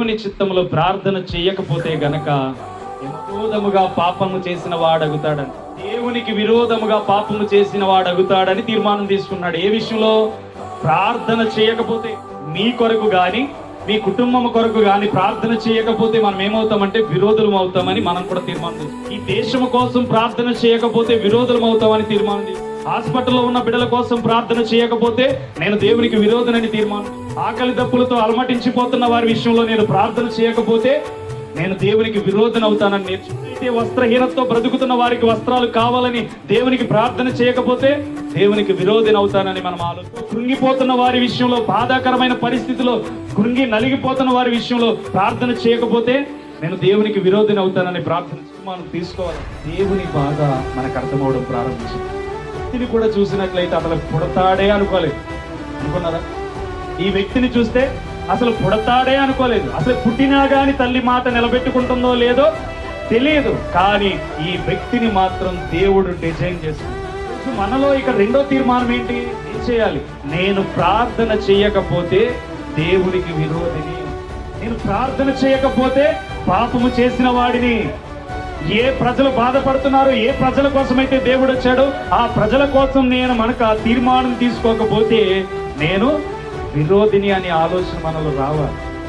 దేవుని చిత్తములో ప్రార్థన చేయకపోతే గనక విరోధముగా పాపము చేసిన వాడగుతాడని, దేవునికి విరోధముగా పాపము చేసిన వాడగుతాడని తీర్మానం తీసుకున్నాడు. ఏ విషయంలో? ప్రార్థన చేయకపోతే. మీ కొరకు గాని మీ కుటుంబం కొరకు గాని ప్రార్థన చేయకపోతే మనం ఏమవుతామంటే విరోధులం అవుతామని మనం కూడా తీర్మానం తీసుకున్నాం. ఈ దేశము కోసం ప్రార్థన చేయకపోతే విరోధులం అవుతామని తీర్మానం తీసుకున్నాం. హాస్పిటల్లో ఉన్న బిడ్డల కోసం ప్రార్థన చేయకపోతే నేను దేవునికి విరోధనని తీర్మానం. ఆకలి దప్పులతో అలమటించిపోతున్న వారి విషయంలో నేను ప్రార్థన చేయకపోతే నేను దేవునికి విరోధన అవుతానని నేర్చుకుంటే, వస్త్రహీనతతో బ్రతుకుతున్న వారికి వస్త్రాలు కావాలని దేవునికి ప్రార్థన చేయకపోతే దేవునికి విరోధన అవుతానని మనం ఆలోచన. కృంగిపోతున్న వారి విషయంలో, బాధాకరమైన పరిస్థితిలో కృంగి నలిగిపోతున్న వారి విషయంలో ప్రార్థన చేయకపోతే నేను దేవునికి విరోధన అవుతానని ప్రార్థన మనం తీసుకోవాలి. దేవుని బాధ మనకు అర్థమవడం ప్రారంభించింది. వ్యక్తిని కూడా చూసినట్లయితే అసలు పుడతాడే అనుకోలేదు. అనుకున్నారా? ఈ వ్యక్తిని చూస్తే అసలు పుడతాడే అనుకోలేదు. అసలు పుట్టినా గాని తల్లి మాట నిలబెట్టుకుంటుందో లేదో తెలియదు. కానీ ఈ వ్యక్తిని మాత్రం దేవుడు డిజైన్ చేస్తుంది. మనలో ఇక రెండో తీర్మానం ఏంటి? ఏం చేయాలి? నేను ప్రార్థన చేయకపోతే దేవునికి విరోధిని. నేను ప్రార్థన చేయకపోతే పాపము చేసిన వాడిని. ఏ ప్రజలు బాధపడుతున్నారో, ఏ ప్రజల కోసమైతే దేవుడు వచ్చాడో ఆ ప్రజల కోసం నేను మనకు ఆ తీర్మానం తీసుకోకపోతే నేను విరోధిని అనే ఆలోచన మనలో రావాలి.